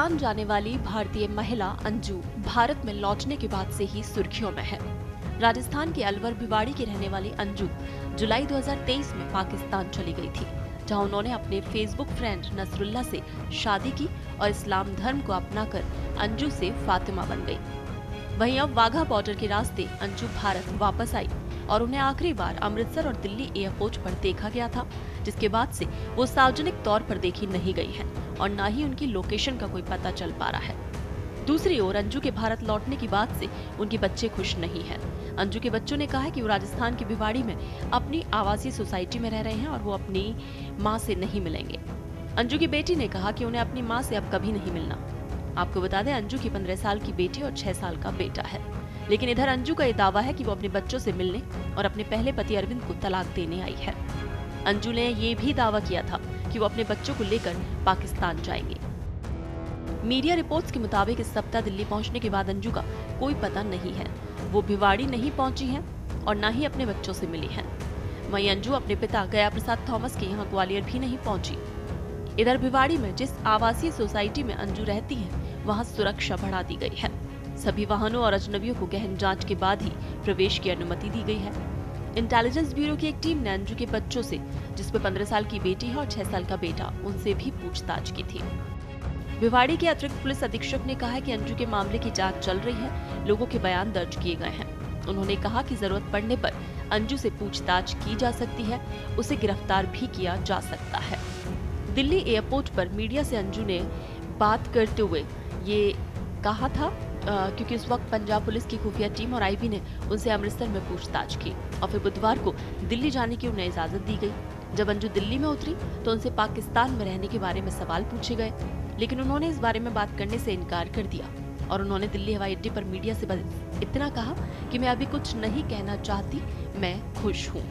पाकिस्तान जाने वाली भारतीय महिला अंजू भारत में लौटने के बाद से ही सुर्खियों में है। राजस्थान के अलवर भिवाड़ी की रहने वाली अंजू जुलाई 2023 में पाकिस्तान चली गई थी, जहां उन्होंने अपने फेसबुक फ्रेंड नसरुल्ला से शादी की और इस्लाम धर्म को अपनाकर अंजू से फातिमा बन गई। वहीं अब वाघा बॉर्डर के रास्ते अंजू भारत वापस आई और उन्हें आखिरी बार अमृतसर और दिल्ली एयरपोर्ट पर देखा गया था, जिसके बाद से वो सार्वजनिक तौर पर देखी नहीं गई है और न ही उनकी लोकेशन का कोई पता चल पा रहा है। दूसरी ओर अंजू के भारत लौटने की बात से उनके बच्चे खुश नहीं हैं। अंजू के बच्चों ने कहा है कि वो राजस्थान के भिवाड़ी में अपनी आवासीय सोसाइटी में रह रहे हैं और वो अपनी माँ से नहीं मिलेंगे। अंजू की बेटी ने कहा कि उन्हें अपनी माँ से अब कभी नहीं मिलना। आपको बता दें, अंजू की 15 साल की बेटी और 6 साल का बेटा है, लेकिन इधर अंजू का ये दावा है कि वो अपने बच्चों से मिलने और अपने पहले पति अरविंद को तलाक देने आई है। अंजू ने ये भी दावा किया था कि वो अपने बच्चों को लेकर पाकिस्तान जाएंगे। मीडिया रिपोर्ट्स के मुताबिक इस सप्ताह दिल्ली पहुंचने के बाद अंजू का कोई पता नहीं है। वो भिवाड़ी नहीं पहुंची हैं और न ही अपने बच्चों से मिली हैं। वहीं अंजू अपने पिता गया प्रसाद थॉमस के यहाँ ग्वालियर भी नहीं पहुंची। इधर भिवाड़ी में जिस आवासीय सोसाइटी में अंजू रहती है, वहाँ सुरक्षा बढ़ा दी गई है। सभी वाहनों और अजनबियों को गहन जांच के बाद ही प्रवेश की अनुमति दी गई है। इंटेलिजेंस ब्यूरो की एक टीम ने अंजू के बच्चों से, जिसमें 15 साल की बेटी है और 6 साल का बेटा, उनसे भी पूछताछ की थी। भिवाड़ी के अतिरिक्त पुलिस अधीक्षक ने कहा है कि अंजू के मामले की जांच चल रही है, लोगों के बयान दर्ज किए गए हैं। उन्होंने कहा कि जरूरत पड़ने पर अंजू से पूछताछ की जा सकती है, उसे गिरफ्तार भी किया जा सकता है। दिल्ली एयरपोर्ट पर मीडिया से अंजू ने बात करते हुए ये कहा था क्योंकि उस वक्त पंजाब पुलिस की खुफिया टीम और आईबी ने उनसे अमृतसर में पूछताछ की और फिर बुधवार को दिल्ली जाने की उन्हें इजाजत दी गई। जब अंजू दिल्ली में उतरी तो उनसे पाकिस्तान में रहने के बारे में सवाल पूछे गए, लेकिन उन्होंने इस बारे में बात करने से इनकार कर दिया और उन्होंने दिल्ली हवाई अड्डे पर मीडिया से बस इतना कहा कि मैं अभी कुछ नहीं कहना चाहती, मैं खुश हूँ।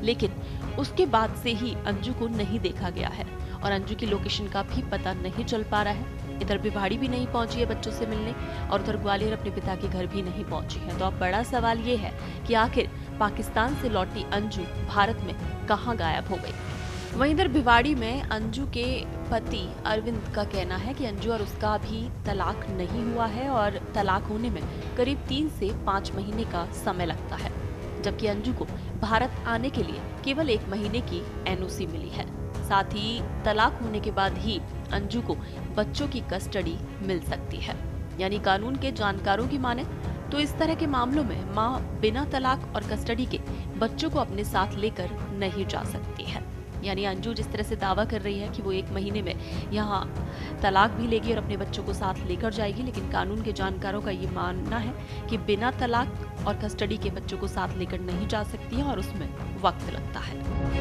लेकिन उसके बाद से ही अंजू को नहीं देखा गया है और अंजू की लोकेशन का भी पता नहीं चल पा रहा है। इधर भिवाड़ी भी नहीं पहुंची है बच्चों से मिलने और उधर ग्वालियर अपने पिता के घर भी नहीं पहुंची है। तो अब बड़ा सवाल ये है कि आखिर पाकिस्तान से लौटी अंजू भारत में कहां गायब हो गई। वहीं इधर भिवाड़ी में अंजू के पति अरविंद का कहना है कि अंजू और उसका अभी तलाक नहीं हुआ है और तलाक होने में करीब 3 से 5 महीने का समय लगता है, जबकि अंजू को भारत आने के लिए केवल 1 महीने की एनओसी मिली है। साथ ही तलाक होने के बाद ही अंजू को बच्चों की कस्टडी मिल सकती है। यानी कानून के जानकारों की माने तो इस तरह के मामलों में मां बिना तलाक और कस्टडी के बच्चों को अपने साथ लेकर नहीं जा सकती है। यानी अंजू जिस तरह से दावा कर रही है कि वो 1 महीने में यहाँ तलाक भी लेगी और अपने बच्चों को साथ लेकर जाएगी, लेकिन कानून के जानकारों का ये मानना है कि बिना तलाक और कस्टडी के बच्चों को साथ लेकर नहीं जा सकती है और उसमें वक्त लगता है।